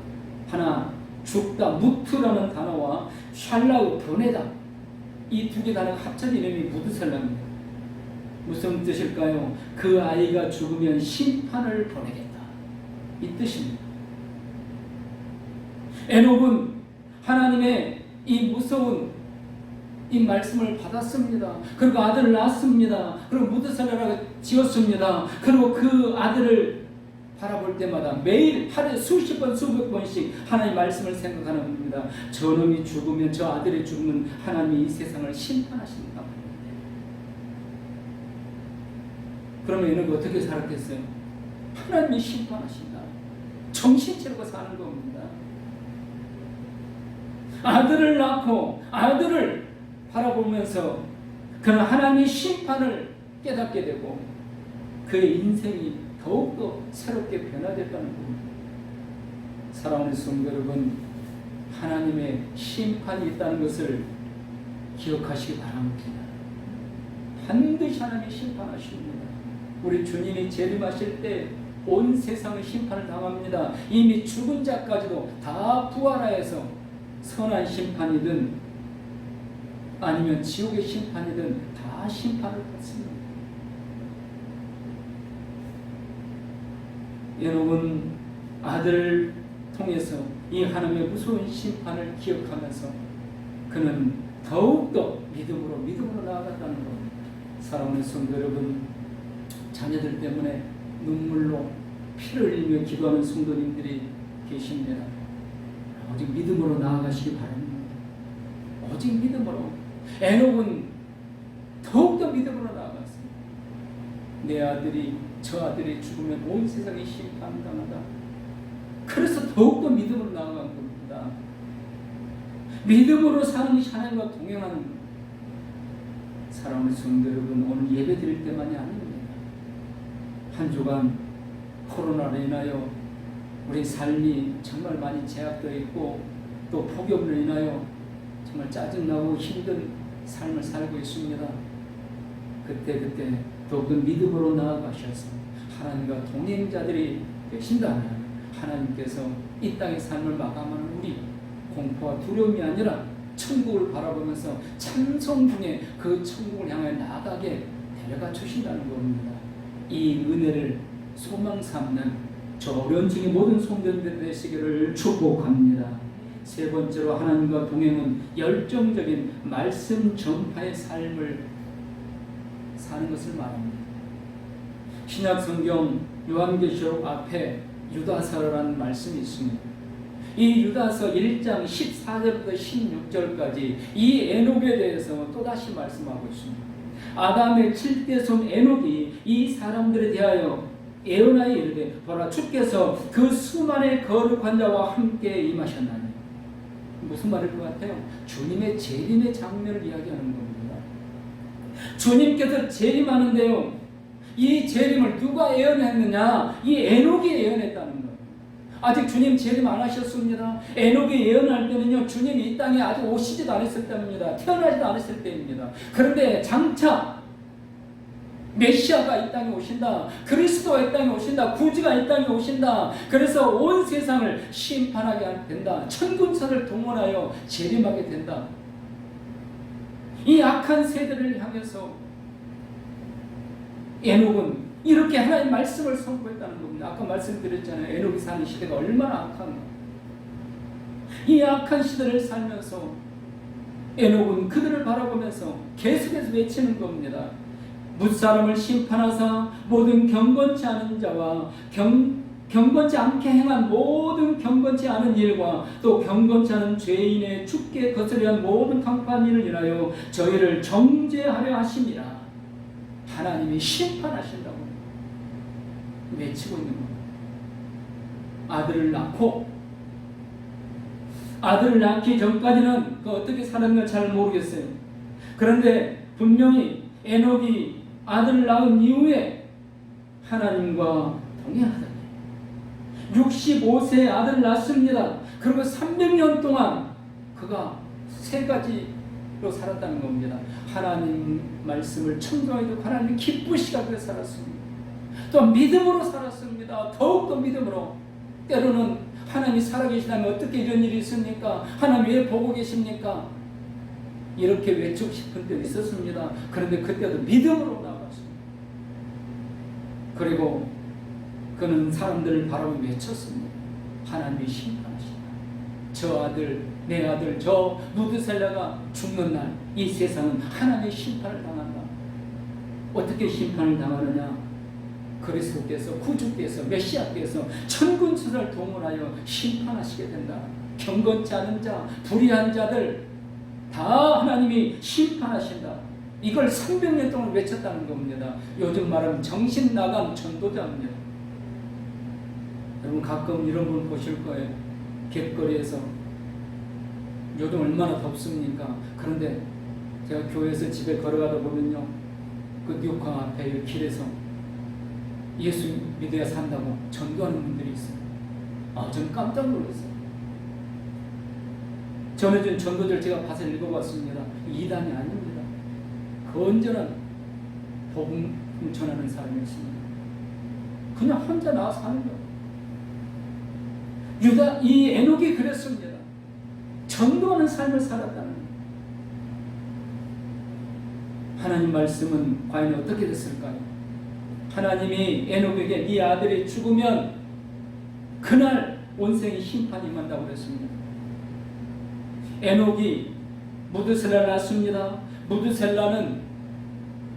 하나, 죽다, 무트라는 단어와 샬라우, 변해다. 이 두 개 단어가 합쳐진 이름이 무드셀라입니다. 무슨 뜻일까요? 그 아이가 죽으면 심판을 보내겠다. 이 뜻입니다. 에녹은 하나님의 이 무서운 이 말씀을 받았습니다. 그리고 아들을 낳았습니다. 그리고 무드셀라라고 지었습니다. 그리고 그 아들을 바라볼 때마다 매일 하루에 수십 번 수백 번씩 하나님의 말씀을 생각하는 겁니다. 저놈이 죽으면, 저 아들이 죽으면 하나님이 이 세상을 심판하신다. 그러면 얘는 어떻게 살았겠어요? 하나님이 심판하신다. 정신 차리고 사는 겁니다. 아들을 낳고 아들을 바라보면서 그는 하나님의 심판을 깨닫게 되고 그의 인생이 더욱더 새롭게 변화됐다는 겁니다. 사랑하는 성도 여러분, 하나님의 심판이 있다는 것을 기억하시기 바랍니다. 반드시 하나님이 심판하십니다. 우리 주님이 재림하실 때 온 세상의 심판을 당합니다. 이미 죽은 자까지도 다 부활하여서 선한 심판이든 아니면 지옥의 심판이든 다 심판을 받습니다. 여러분, 아들을 통해서 이 하나님의 무서운 심판을 기억하면서 그는 더욱더 믿음으로 나아갔다는 겁니다. 사랑하는 성도 여러분, 자녀들 때문에 눈물로 피를 흘리며 기도하는 성도님들이 계십니다. 오직 믿음으로 나아가시기 바랍니다. 오직 믿음으로. 에녹은 더욱더 믿음으로 나아갔습니다. 내 아들이, 저 아들이 죽으면 온 세상이 심판당하다. 그래서 더욱더 믿음으로 나아간 겁니다. 믿음으로 사는 하나님과 동행하는 것. 사랑하는 성도 여러분, 오늘 예배 드릴 때만이 아닙니다. 한 주간 코로나로 인하여 우리 삶이 정말 많이 제약되어 있고 또 폭염으로 인하여 정말 짜증나고 힘든 삶을 살고 있습니다. 그때 더욱더 믿음으로 나아가셔서 하나님과 동행자들이 계신다면 하나님께서 이 땅의 삶을 마감하는 우리 공포와 두려움이 아니라 천국을 바라보면서 찬송 중에 그 천국을 향해 나아가게 데려가 주신다는 겁니다. 이 은혜를 소망 삼는 저 어려운 중에 모든 성도님들 되시기를 축복합니다. 세 번째로 하나님과 동행은 열정적인 말씀 전파의 삶을 사는 것을 말합니다. 신약 성경 요한계시록 앞에 유다서라는 말씀이 있습니다. 이 유다서 1장 14절부터 16절까지 이 에녹에 대해서 또다시 말씀하고 있습니다. 아담의 7대 손 에녹이 이 사람들에 대하여 예언하여 이르되 보라, 주께서 그 수많은 거룩한 자와 함께 임하셨나니. 무슨 말일 것 같아요? 주님의 재림의 장면을 이야기하는 겁니다. 주님께서 재림하는데요, 이 재림을 누가 예언했느냐? 이 에녹이 예언했다는 거예요. 아직 주님 재림 안 하셨습니다. 에녹이 예언할 때는요, 주님이 이 땅에 아직 오시지도 않았을 때입니다. 태어나지도 않았을 때입니다. 그런데 장차 메시아가 이 땅에 오신다. 그리스도가 이 땅에 오신다. 구주가 이 땅에 오신다. 그래서 온 세상을 심판하게 된다. 천군사를 동원하여 재림하게 된다. 이 악한 세대를 향해서 에녹은 이렇게 하나님의 말씀을 선포했다는 겁니다. 아까 말씀드렸잖아요. 에녹이 사는 시대가 얼마나 악한가. 이 악한 시대를 살면서 에녹은 그들을 바라보면서 계속해서 외치는 겁니다. 무사람을 심판하사 모든 경건치 않은 자와 경건치 않게 행한 모든 경건치 않은 일과 또 경건치 않은 죄인의 죽게 거스려 한 모든 강파한 일을 인하여 저희를 정죄하려 하심이라. 하나님이 심판하신다고 외치고 있는 겁니다. 아들을 낳기 전까지는 어떻게 살았는지 잘 모르겠어요. 그런데 분명히 에녹이 아들을 낳은 이후에 하나님과 동행하더니 65세에 아들을 낳습니다. 그리고 300년 동안 그가 세 가지로 살았다는 겁니다. 하나님 말씀을 청정하게 듣고 하나님 기쁘시게 그래 살았습니다. 또 믿음으로 살았습니다. 더욱더 믿음으로. 때로는 하나님이 살아계시다면 어떻게 이런 일이 있습니까? 하나님 왜 보고 계십니까? 이렇게 외치고 싶은 때도 있었습니다. 그런데 그때도 믿음으로 나아갔습니다. 그리고 그는 사람들을 바라보며 외쳤습니다. 하나님이 심판하신다. 저 아들, 내 아들, 저 무드셀라가 죽는 날 이 세상은 하나님의 심판을 당한다. 어떻게 심판을 당하느냐? 그리스도께서, 구주께서, 메시아께서 천군천사를 동원하여 심판하시게 된다. 경건치 않은 자, 불의한 자들 다 하나님이 심판하신다. 이걸 300년 동안 외쳤다는 겁니다. 요즘 말하면 정신 나간 전도자입니다. 여러분 가끔 이런 분 보실 거예요. 길거리에서 요즘 얼마나 덥습니까? 그런데 제가 교회에서 집에 걸어가다 보면요, 그 뉴욕강 앞에 길에서 예수 믿어야 산다고 전도하는 분들이 있어요. 저는 깜짝 놀랐어요. 전해준 전도들 제가 봐서 읽어봤습니다. 이단이 아닙니다. 건전한 복음 전하는 사람이었습니다. 그냥 혼자 나와서 하는 거예요. 이 에녹이 그랬습니다. 전도하는 삶을 살았다는 거예요. 하나님 말씀은 과연 어떻게 됐을까요? 하나님이 에녹에게 네 아들이 죽으면 그날 온생이 심판이 임한다고 그랬습니다. 에녹이 무드셀라를 낳습니다.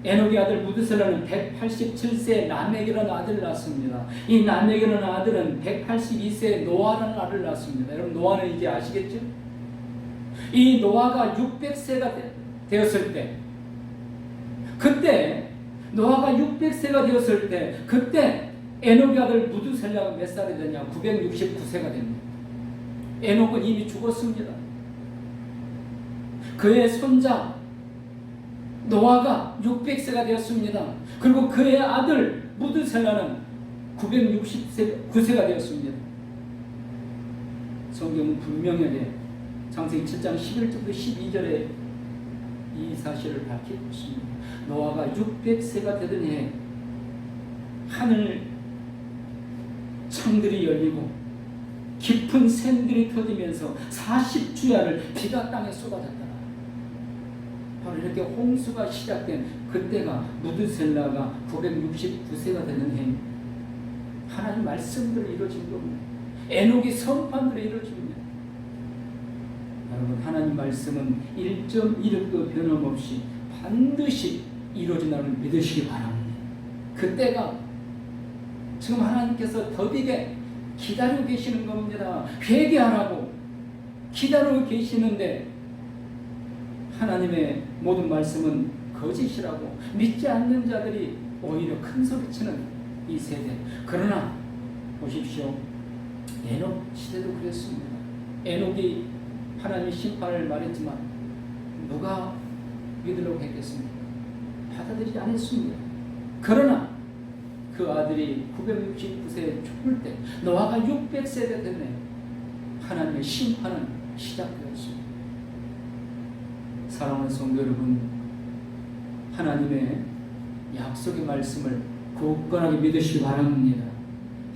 에녹의 아들 무드셀라는 187세에 라멕이라는 아들을 낳습니다. 이 라멕이라는 아들은 182세에 노아라는 아들을 낳습니다. 여러분 노아는 이제 아시겠죠? 이 노아가 600세가 되었을 때, 그때 노아가 600세가 되었을 때 그때 에녹의 아들 무드셀라가 몇 살이 되냐? 969세가 됩니다. 에녹은 이미 죽었습니다. 그의 손자 노아가 600세가 되었습니다. 그리고 그의 아들 무드셀라는 969세가 되었습니다. 성경은 분명하게 창세기 7장 11절부터 12절에 이 사실을 밝히고 있습니다. 노아가 600세가 되던 해에 하늘 창들이 열리고 깊은 샘들이 터지면서 40주야를 비가 땅에 쏟아졌다. 바로 이렇게 홍수가 시작된 그때가 무드셀라가 969세가 되는 해, 하나님 말씀대로 이루어진 겁니다. 에녹이 선판대로 이루어집니다. 여러분 하나님 말씀은 1.1도 변함없이 반드시 이루어진다는 믿으시기 바랍니다. 그때가 지금 하나님께서 더디게 기다리고 계시는 겁니다. 회개하라고 기다리고 계시는데 하나님의 모든 말씀은 거짓이라고 믿지 않는 자들이 오히려 큰 소리치는 이 세대. 그러나 보십시오. 에녹 시대도 그랬습니다. 에녹이 하나님의 심판을 말했지만 누가 믿으려고 했겠습니까? 받아들이지 않았습니다. 그러나 그 아들이 969세에 죽을 때 노아가 600세가 됐네. 하나님의 심판은 시작되었습니다. 사랑하는 성도 여러분, 하나님의 약속의 말씀을 굳건하게 믿으시기 바랍니다.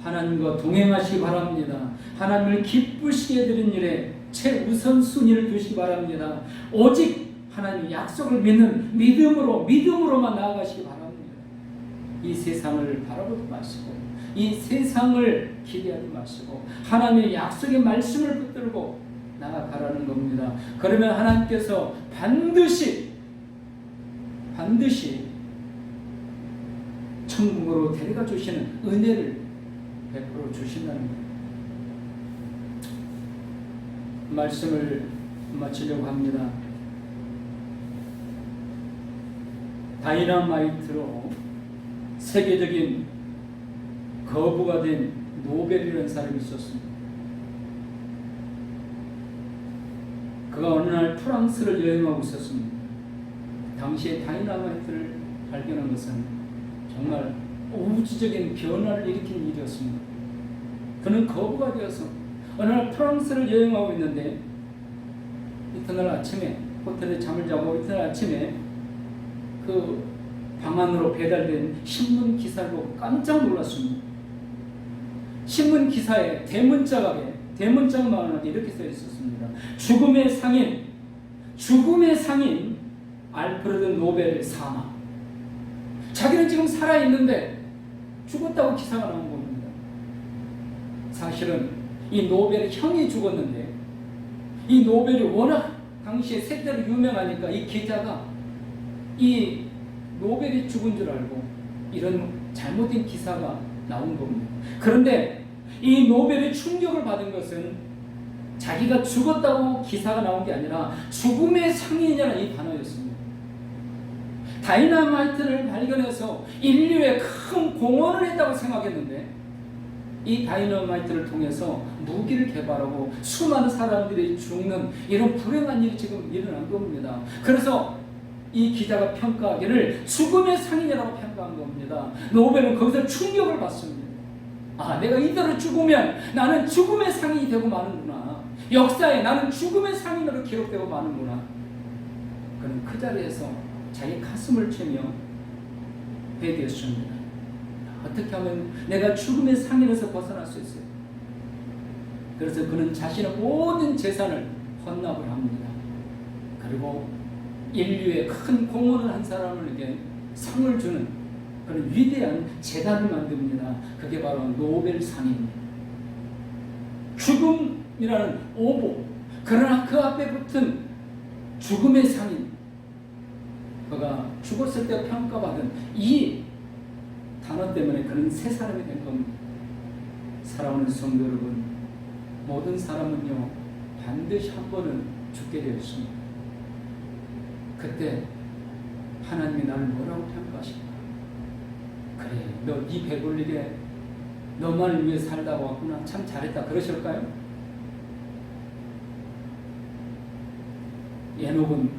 하나님과 동행하시기 바랍니다. 하나님을 기쁘시게 해드린 일에 최우선순위를 두시기 바랍니다. 오직 하나님의 약속을 믿는 믿음으로만 나아가시기 바랍니다. 이 세상을 바라보지 마시고 이 세상을 기대하지 마시고 하나님의 약속의 말씀을 붙들고 나아가라는 겁니다. 그러면 하나님께서 반드시 천국으로 데려가 주시는 은혜를 베풀어 주신다는 거예요. 말씀을 마치려고 합니다. 다이너마이트로 세계적인 거부가 된 노벨이라는 사람이 있었습니다. 그가 어느 날 프랑스를 여행하고 있었습니다. 당시에 다이너마이트를 발견한 것은 정말 우주적인 변화를 일으킨 일이었습니다. 그는 거부가 되어서 어느 날 프랑스를 여행하고 있는데 이튿날 아침에 호텔에 잠을 자고 이튿날 아침에 그 방 안으로 배달된 신문 기사를 보고 깜짝 놀랐습니다. 신문 기사에 대문짝만하게 이렇게 써 있었습니다. 죽음의 상인 알프레드 노벨 사망. 자기는 지금 살아있는데 죽었다고 기사가 나온 겁니다. 사실은 이 노벨의 형이 죽었는데 이 노벨이 워낙 당시에 세대로 유명하니까 이 기자가 이 노벨이 죽은 줄 알고 이런 잘못된 기사가 나온 겁니다. 그런데 이 노벨의 충격을 받은 것은 자기가 죽었다고 기사가 나온 게 아니라 죽음의 상인이라는 이 단어였습니다. 다이너마이트를 발견해서 인류에 큰 공헌을 했다고 생각했는데 이 다이너마이트를 통해서 무기를 개발하고 수많은 사람들이 죽는 이런 불행한 일이 지금 일어난 겁니다. 그래서 이 기자가 평가하기를 죽음의 상인이라고 평가한 겁니다. 노벨은 거기서 충격을 받습니다. 아, 내가 이대로 죽으면 나는 죽음의 상인이 되고 마는구나. 역사에 나는 죽음의 상인으로 기록되고 마는구나. 그는 그 자리에서 자기 가슴을 치며 회개했습니다. 어떻게 하면 내가 죽음의 상인에서 벗어날 수 있어요? 그래서 그는 자신의 모든 재산을 헌납을 합니다. 그리고 인류에 큰 공헌을 한 사람에게 상을 주는 그런 위대한 재단을 만듭니다. 그게 바로 노벨상입니다. 죽음이라는 오보, 그러나 그 앞에 붙은 죽음의 상인, 그가 죽었을 때 평가받은 이 단어 때문에 그는 새 사람이 된 겁니다. 사랑하는 성도 여러분, 모든 사람은요 반드시 한 번은 죽게 되어 있습니다. 그때 하나님이 나를 뭐라고 평가하실까? 그래, 너 네 배불리게 너만을 위해 살다 왔구나, 참 잘했다, 그러실까요? 에녹은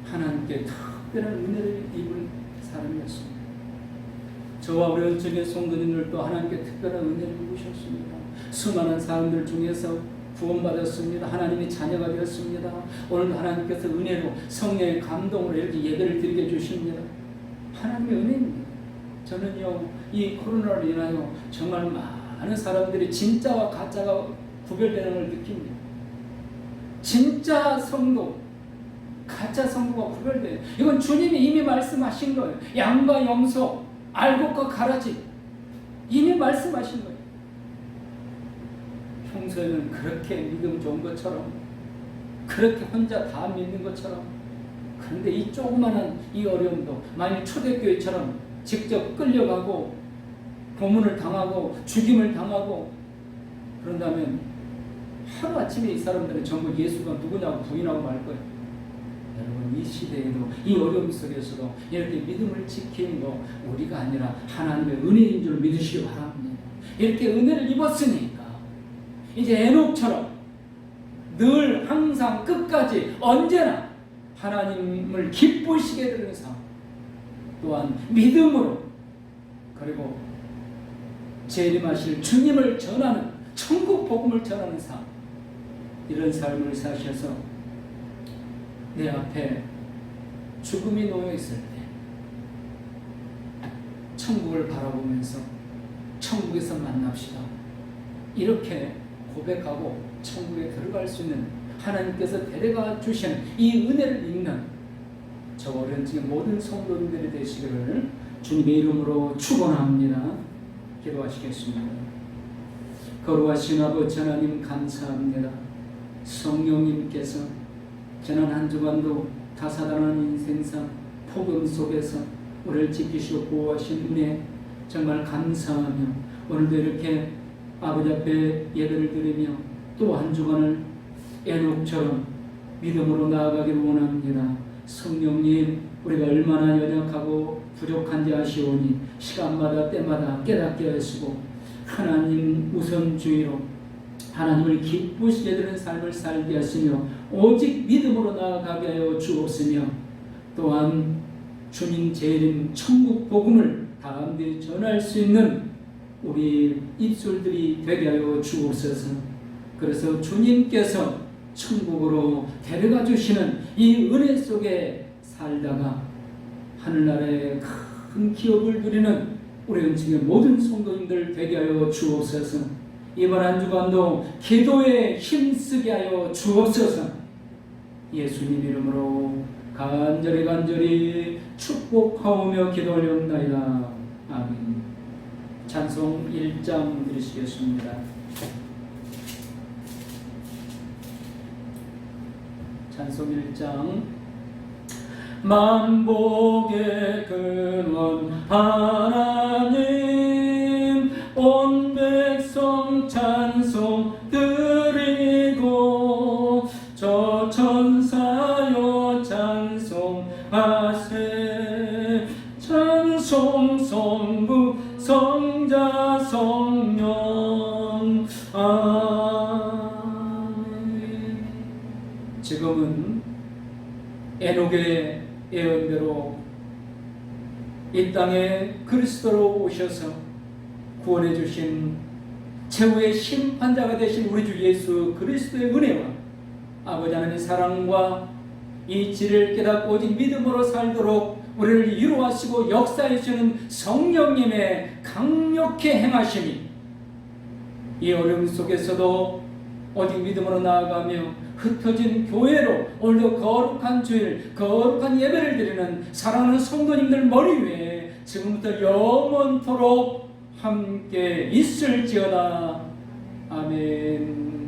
하나님께 특별한 은혜를 입은 사람이었습니다. 저와 우리 ön적의 성도님들도 하나님께 특별한 은혜를 입으셨습니다. 수많은 사람들 중에서 구원받았습니다. 하나님의 자녀가 되었습니다. 오늘 하나님께서 은혜로 성령의 감동으로 이렇게 예배를 드리게 해주십니다. 하나님의 은혜입니다. 저는요 이 코로나로 인하여 정말 많은 사람들이 진짜와 가짜가 구별되는 걸 느낍니다. 진짜 성도, 가짜 성도가 구별돼요. 이건 주님이 이미 말씀하신 거예요. 양과 염소, 알곡과 가라지 이미 말씀하신 거예요. 평소에는 그렇게 믿음 좋은 것처럼, 그렇게 혼자 다 믿는 것처럼, 그런데 이 조그마한 이 어려움도 만일 초대교회처럼 직접 끌려가고 고문을 당하고 죽임을 당하고 그런다면 하루아침에 이 사람들은 전부 예수가 누구냐고 부인하고 말 거예요. 여러분, 이 시대에도 이 어려움 속에서도 이렇게 믿음을 지키는 거 우리가 아니라 하나님의 은혜인 줄 믿으시기 바랍니다. 이렇게 은혜를 입었으니까 이제 에녹처럼 늘 항상 끝까지 언제나 하나님을 기쁘시게 되는 삶, 또한 믿음으로, 그리고 재림하실 주님을 전하는, 천국 복음을 전하는 삶, 이런 삶을 사셔서 내 앞에 죽음이 놓여 있을 때 천국을 바라보면서 천국에서 만납시다, 이렇게 고백하고 천국에 들어갈 수 있는 하나님께서 데려가 주시는 이 은혜를 읽는 저와 지금 모든 성도님들이 되시기를 주님의 이름으로 축원합니다. 기도하시겠습니다. 거룩하신 아버지 하나님, 감사합니다. 성령님께서 지난 한 주간도 다사다난 인생상 폭음 속에서 우리를 지키시고 보호하신 은혜 정말 감사하며 오늘도 이렇게 아버지 앞에 예배를 드리며 또 한 주간을 에녹처럼 믿음으로 나아가기를 원합니다. 성령님, 우리가 얼마나 연약하고 부족한지 아시오니 시간마다 때마다 깨닫게 하시고 하나님 우선주의로 하나님을 기쁘시게 되는 삶을 살게 하시며 오직 믿음으로 나아가게 하여 주옵시며 또한 주님 재림 천국 복음을 다음에 전할 수 있는 우리 입술들이 되게 하여 주옵소서. 그래서 주님께서 천국으로 데려가 주시는 이 은혜 속에 살다가 하늘나라의 큰 기업을 누리는 우리 은총의 모든 성도님들 되게 하여 주옵소서. 이번 한 주간도 기도에 힘쓰게 하여 주옵소서. 예수님 이름으로 간절히 축복하오며 기도 올려옵나이다. 아멘. 찬송 1장 드리시겠습니다. 찬송 1장. 만복의 근원 하나님 온 백성 찬송 드리고 저 천사여 찬송하세. 찬송 성부 성자 성령 아멘. 지금은 에녹의 예언대로 이 땅에 그리스도로 오셔서 구원해 주신 최후의 심판자가 되신 우리 주 예수 그리스도의 은혜와 아버지 하나님의 사랑과 이 진리를 깨닫고 오직 믿음으로 살도록 우리를 위로하시고 역사해 주시는 성령님의 강력히 행하심이 이 어려움 속에서도 오직 믿음으로 나아가며 흩어진 교회로 오늘도 거룩한 주일, 거룩한 예배를 드리는 사랑하는 성도님들 머리 위에 지금부터 영원토록 함께 있을지어다. 아멘.